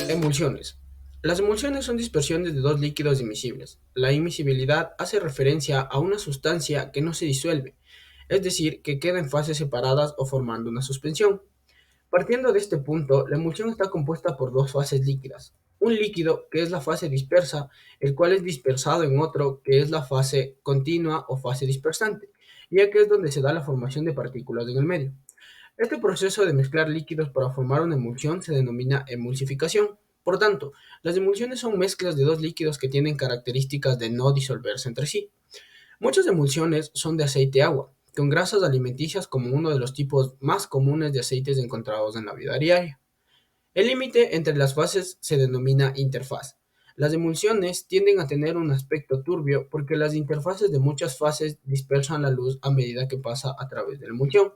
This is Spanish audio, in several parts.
Emulsiones. Las emulsiones son dispersiones de dos líquidos imisibles. La imisibilidad hace referencia a una sustancia que no se disuelve, es decir, que queda en fases separadas o formando una suspensión. Partiendo de este punto, la emulsión está compuesta por dos fases líquidas. Un líquido, que es la fase dispersa, el cual es dispersado en otro, que es la fase continua o fase dispersante, ya que es donde se da la formación de partículas en el medio. Este proceso de mezclar líquidos para formar una emulsión se denomina emulsificación. Por tanto, las emulsiones son mezclas de dos líquidos que tienen características de no disolverse entre sí. Muchas emulsiones son de aceite-agua, con grasas alimenticias como uno de los tipos más comunes de aceites encontrados en la vida diaria. El límite entre las fases se denomina interfaz. Las emulsiones tienden a tener un aspecto turbio porque las interfaces de muchas fases dispersan la luz a medida que pasa a través de la emulsión.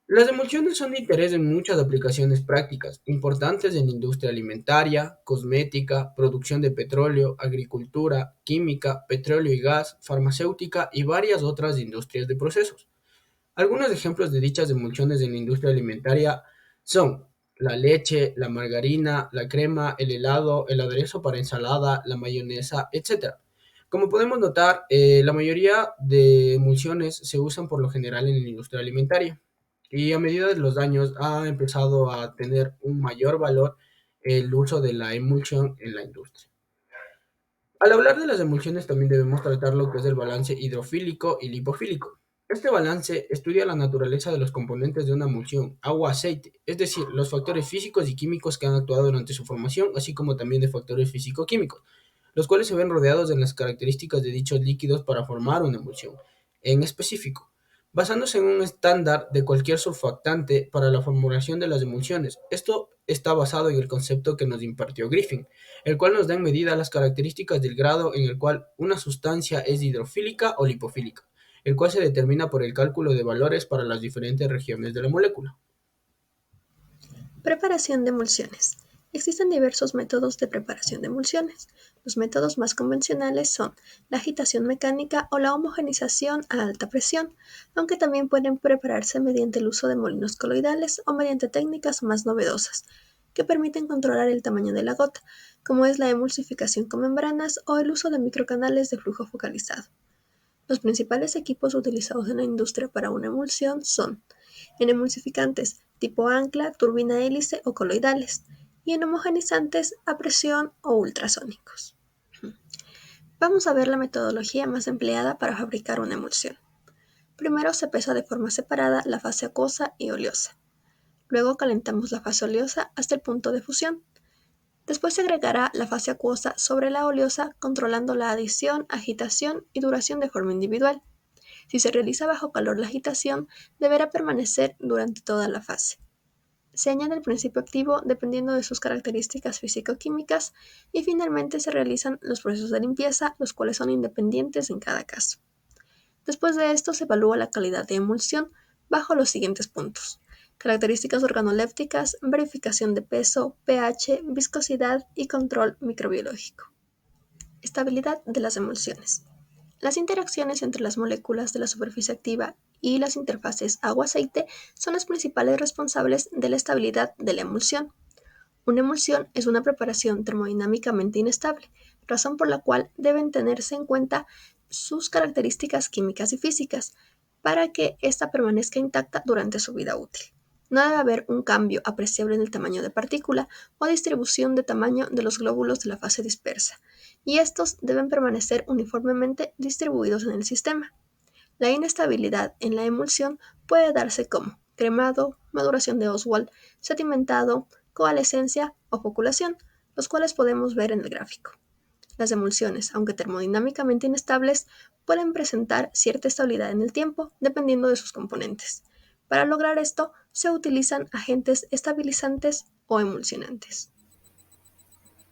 Las emulsiones son de interés en muchas aplicaciones prácticas, importantes en la industria alimentaria, cosmética, producción de petróleo, agricultura, química, petróleo y gas, farmacéutica y varias otras industrias de procesos. Algunos ejemplos de dichas emulsiones en la industria alimentaria son la leche, la margarina, la crema, el helado, el aderezo para ensalada, la mayonesa, etc. Como podemos notar, la mayoría de emulsiones se usan por lo general en la industria alimentaria y a medida de los años ha empezado a tener un mayor valor el uso de la emulsión en la industria. Al hablar de las emulsiones también debemos tratar lo que es el balance hidrofílico y lipofílico. Este balance estudia la naturaleza de los componentes de una emulsión, agua-aceite, es decir, los factores físicos y químicos que han actuado durante su formación, así como también de factores físico-químicos, los cuales se ven rodeados en las características de dichos líquidos para formar una emulsión. En específico, basándose en un estándar de cualquier surfactante para la formulación de las emulsiones. Esto está basado en el concepto que nos impartió Griffin, el cual nos da en medida las características del grado en el cual una sustancia es hidrofílica o lipofílica, el cual se determina por el cálculo de valores para las diferentes regiones de la molécula. Preparación de emulsiones. Existen diversos métodos de preparación de emulsiones. Los métodos más convencionales son la agitación mecánica o la homogenización a alta presión, aunque también pueden prepararse mediante el uso de molinos coloidales o mediante técnicas más novedosas, que permiten controlar el tamaño de la gota, como es la emulsificación con membranas o el uso de microcanales de flujo focalizado. Los principales equipos utilizados en la industria para una emulsión son en emulsificantes tipo ancla, turbina hélice o coloidales, y en homogenizantes a presión o ultrasónicos. Vamos a ver la metodología más empleada para fabricar una emulsión. Primero se pesa de forma separada la fase acuosa y oleosa. Luego calentamos la fase oleosa hasta el punto de fusión. Después se agregará la fase acuosa sobre la oleosa, controlando la adición, agitación y duración de forma individual. Si se realiza bajo calor, la agitación deberá permanecer durante toda la fase. Se añade el principio activo dependiendo de sus características físico-químicas y finalmente se realizan los procesos de limpieza, los cuales son independientes en cada caso. Después de esto se evalúa la calidad de emulsión bajo los siguientes puntos: características organolépticas, verificación de peso, pH, viscosidad y control microbiológico. Estabilidad de las emulsiones. Las interacciones entre las moléculas de la superficie activa y las interfaces agua-aceite son las principales responsables de la estabilidad de la emulsión. Una emulsión es una preparación termodinámicamente inestable, razón por la cual deben tenerse en cuenta sus características químicas y físicas para que ésta permanezca intacta durante su vida útil. No debe haber un cambio apreciable en el tamaño de partícula o distribución de tamaño de los glóbulos de la fase dispersa, y estos deben permanecer uniformemente distribuidos en el sistema. La inestabilidad en la emulsión puede darse como cremado, maduración de Oswald, sedimentado, coalescencia o foculación, los cuales podemos ver en el gráfico. Las emulsiones, aunque termodinámicamente inestables, pueden presentar cierta estabilidad en el tiempo dependiendo de sus componentes. Para lograr esto, se utilizan agentes estabilizantes o emulsionantes.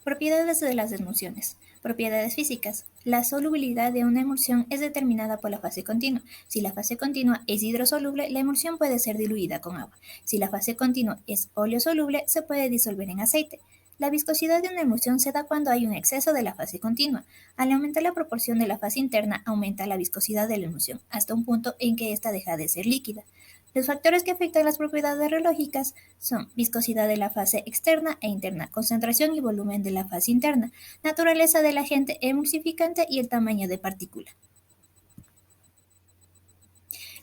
Propiedades de las emulsiones. Propiedades físicas. La solubilidad de una emulsión es determinada por la fase continua. Si la fase continua es hidrosoluble, la emulsión puede ser diluida con agua. Si la fase continua es oleosoluble, se puede disolver en aceite. La viscosidad de una emulsión se da cuando hay un exceso de la fase continua. Al aumentar la proporción de la fase interna, aumenta la viscosidad de la emulsión, hasta un punto en que ésta deja de ser líquida. Los factores que afectan las propiedades reológicas son viscosidad de la fase externa e interna, concentración y volumen de la fase interna, naturaleza del agente emulsificante y el tamaño de partícula.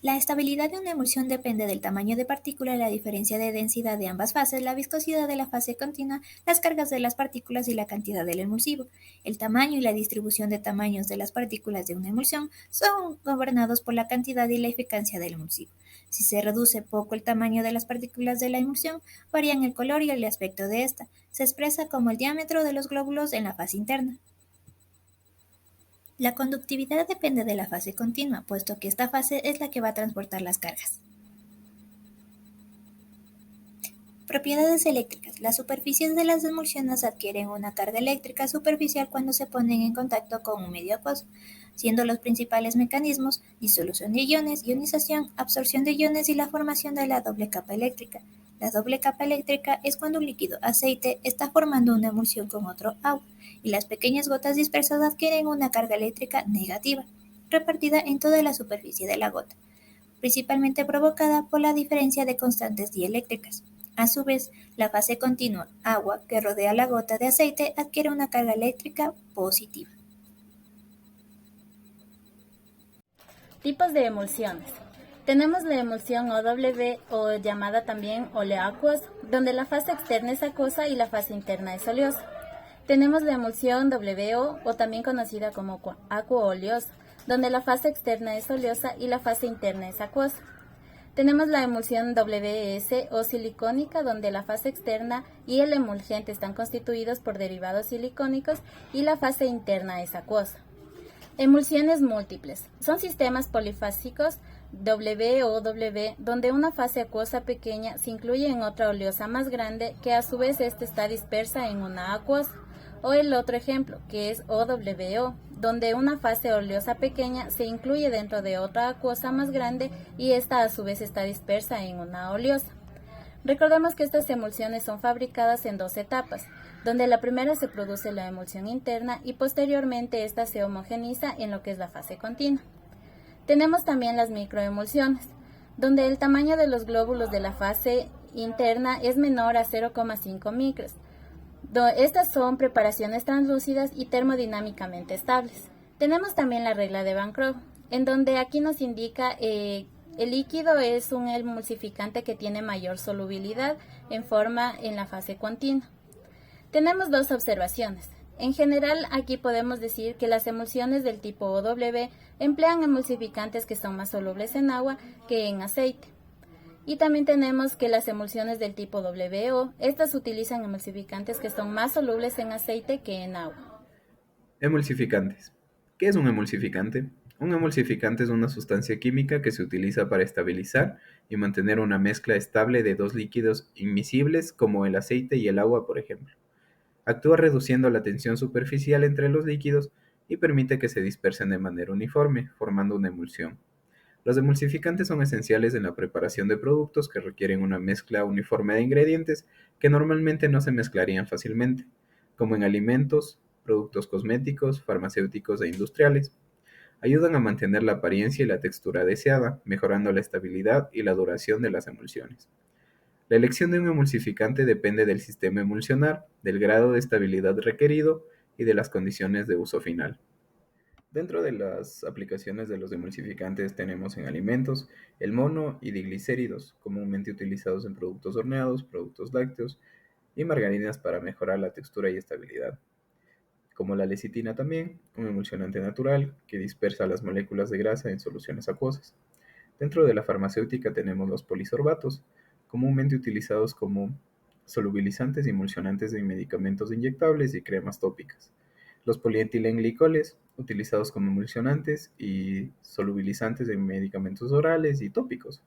La estabilidad de una emulsión depende del tamaño de partícula, la diferencia de densidad de ambas fases, la viscosidad de la fase continua, las cargas de las partículas y la cantidad del emulsivo. El tamaño y la distribución de tamaños de las partículas de una emulsión son gobernados por la cantidad y la eficacia del emulsivo. Si se reduce poco el tamaño de las partículas de la emulsión, varían el color y el aspecto de esta. Se expresa como el diámetro de los glóbulos en la fase interna. La conductividad depende de la fase continua, puesto que esta fase es la que va a transportar las cargas. Propiedades eléctricas. Las superficies de las emulsiones adquieren una carga eléctrica superficial cuando se ponen en contacto con un medio acuoso, siendo los principales mecanismos disolución de iones, ionización, absorción de iones y la formación de la doble capa eléctrica. La doble capa eléctrica es cuando un líquido aceite está formando una emulsión con otro agua, y las pequeñas gotas dispersas adquieren una carga eléctrica negativa, repartida en toda la superficie de la gota, principalmente provocada por la diferencia de constantes dieléctricas. A su vez, la fase continua, agua, que rodea la gota de aceite, adquiere una carga eléctrica positiva. Tipos de emulsiones. Tenemos la emulsión OW o llamada también oleoacuosa, donde la fase externa es acuosa y la fase interna es oleosa. Tenemos la emulsión WO o también conocida como acuo-oleosa, donde la fase externa es oleosa y la fase interna es acuosa. Tenemos la emulsión WS o silicónica, donde la fase externa y el emulgente están constituidos por derivados silicónicos y la fase interna es acuosa. Emulsiones múltiples. Son sistemas polifásicos WO-W, donde una fase acuosa pequeña se incluye en otra oleosa más grande, que a su vez ésta está dispersa en una acuosa. O el otro ejemplo, que es OWO, donde una fase oleosa pequeña se incluye dentro de otra acuosa más grande y esta a su vez está dispersa en una oleosa. Recordemos que estas emulsiones son fabricadas en dos etapas, donde la primera se produce la emulsión interna y posteriormente esta se homogeniza en lo que es la fase continua. Tenemos también las microemulsiones, donde el tamaño de los glóbulos de la fase interna es menor a 0,5 micros. Estas son preparaciones translúcidas y termodinámicamente estables. Tenemos también la regla de Van Crogh, en donde aquí nos indica el líquido es un emulsificante que tiene mayor solubilidad en la fase continua. Tenemos dos observaciones. En general, aquí podemos decir que las emulsiones del tipo OW emplean emulsificantes que son más solubles en agua que en aceite. Y también tenemos que las emulsiones del tipo WO, estas utilizan emulsificantes que son más solubles en aceite que en agua. Emulsificantes. ¿Qué es un emulsificante? Un emulsificante es una sustancia química que se utiliza para estabilizar y mantener una mezcla estable de dos líquidos inmiscibles como el aceite y el agua, por ejemplo. Actúa reduciendo la tensión superficial entre los líquidos y permite que se dispersen de manera uniforme, formando una emulsión. Los emulsificantes son esenciales en la preparación de productos que requieren una mezcla uniforme de ingredientes que normalmente no se mezclarían fácilmente, como en alimentos, productos cosméticos, farmacéuticos e industriales. Ayudan a mantener la apariencia y la textura deseada, mejorando la estabilidad y la duración de las emulsiones. La elección de un emulsificante depende del sistema emulsionar, del grado de estabilidad requerido y de las condiciones de uso final. Dentro de las aplicaciones de los emulsificantes tenemos en alimentos el mono y diglicéridos, comúnmente utilizados en productos horneados, productos lácteos y margarinas para mejorar la textura y estabilidad. Como la lecitina también, un emulsionante natural que dispersa las moléculas de grasa en soluciones acuosas. Dentro de la farmacéutica tenemos los polisorbatos, comúnmente utilizados como solubilizantes y emulsionantes en medicamentos inyectables y cremas tópicas. Los polietilenglicoles, utilizados como emulsionantes y solubilizantes en medicamentos orales y tópicos.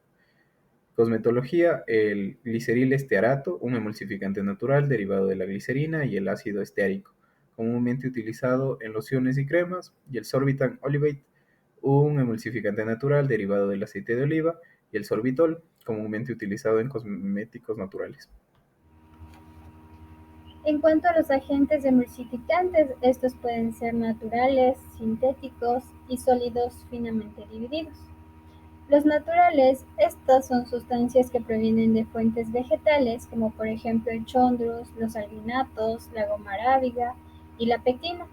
Cosmetología, el gliceril estearato, un emulsificante natural derivado de la glicerina y el ácido esteárico, comúnmente utilizado en lociones y cremas, y el sorbitan olivate, un emulsificante natural derivado del aceite de oliva, y el sorbitol, comúnmente utilizado en cosméticos naturales. En cuanto a los agentes emulsificantes, estos pueden ser naturales, sintéticos y sólidos finamente divididos. Los naturales, estas son sustancias que provienen de fuentes vegetales, como por ejemplo el chondrus, los alginatos, la goma arábiga y la pectina.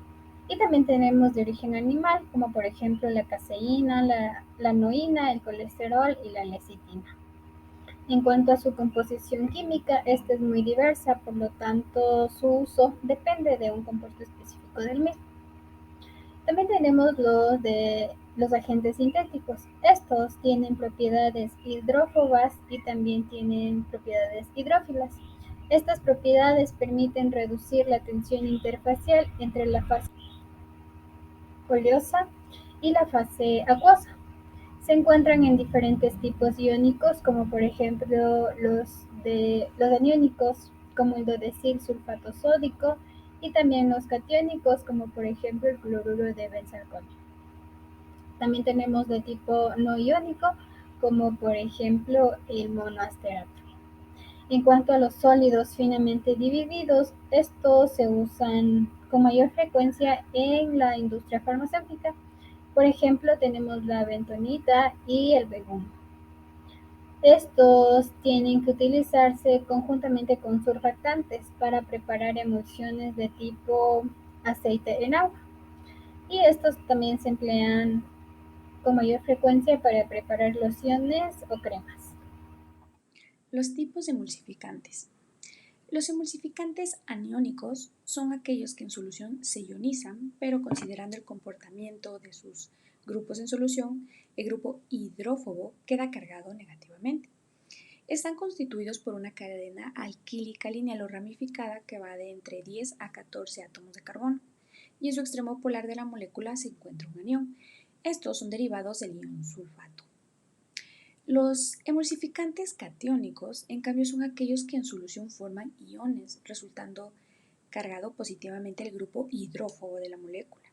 Y también tenemos de origen animal, como por ejemplo la caseína, la noína, el colesterol y la lecitina. En cuanto a su composición química, esta es muy diversa, por lo tanto su uso depende de un compuesto específico del mismo. También tenemos los agentes sintéticos. Estos tienen propiedades hidrófobas y también tienen propiedades hidrófilas. Estas propiedades permiten reducir la tensión interfacial entre la fase oleosa y la fase acuosa. Se encuentran en diferentes tipos iónicos, como por ejemplo los aniónicos, como el dodecil sulfato sódico, y también los catiónicos, como por ejemplo el cloruro de benzalconio. También tenemos de tipo no iónico, como por ejemplo el monoasterato. En cuanto a los sólidos finamente divididos, estos se usan con mayor frecuencia en la industria farmacéutica. Por ejemplo, tenemos la bentonita y el begum. Estos tienen que utilizarse conjuntamente con surfactantes para preparar emulsiones de tipo aceite en agua. Y estos también se emplean con mayor frecuencia para preparar lociones o cremas. Los tipos de emulsificantes. Los emulsificantes aniónicos son aquellos que en solución se ionizan, pero considerando el comportamiento de sus grupos en solución, el grupo hidrófobo queda cargado negativamente. Están constituidos por una cadena alquílica lineal o ramificada que va de entre 10 a 14 átomos de carbono, y en su extremo polar de la molécula se encuentra un anión. Estos son derivados del ion sulfato. Los emulsificantes catiónicos, en cambio, son aquellos que en solución forman iones, resultando cargado positivamente el grupo hidrófobo de la molécula.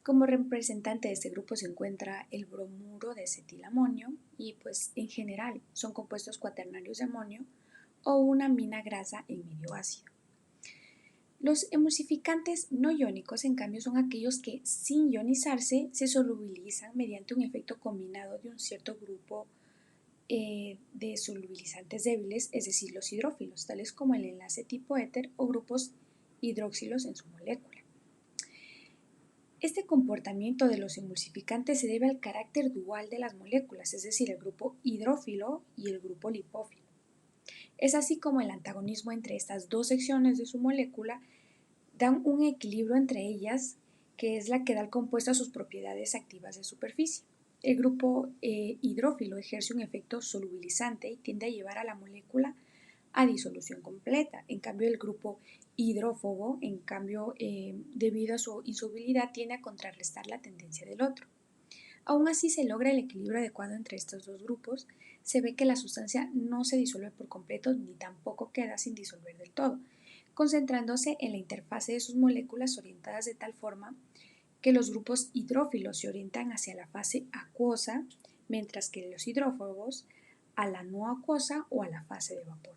Como representante de este grupo se encuentra el bromuro de acetilamonio y pues en general son compuestos cuaternarios de amonio o una amina grasa en medio ácido. Los emulsificantes no iónicos, en cambio, son aquellos que sin ionizarse se solubilizan mediante un efecto combinado de un cierto grupo de solubilizantes débiles, es decir, los hidrófilos, tales como el enlace tipo éter o grupos hidroxilos en su molécula. Este comportamiento de los emulsificantes se debe al carácter dual de las moléculas, es decir, el grupo hidrófilo y el grupo lipófilo. Es así como el antagonismo entre estas dos secciones de su molécula dan un equilibrio entre ellas, que es la que da al compuesto a sus propiedades activas de superficie. El grupo hidrófilo ejerce un efecto solubilizante y tiende a llevar a la molécula a disolución completa. En cambio, el grupo hidrófobo, debido a su insolubilidad, tiende a contrarrestar la tendencia del otro. Aún así se logra el equilibrio adecuado entre estos dos grupos, se ve que la sustancia no se disuelve por completo ni tampoco queda sin disolver del todo, concentrándose en la interfase de sus moléculas orientadas de tal forma que los grupos hidrófilos se orientan hacia la fase acuosa, mientras que los hidrófobos a la no acuosa o a la fase de vapor.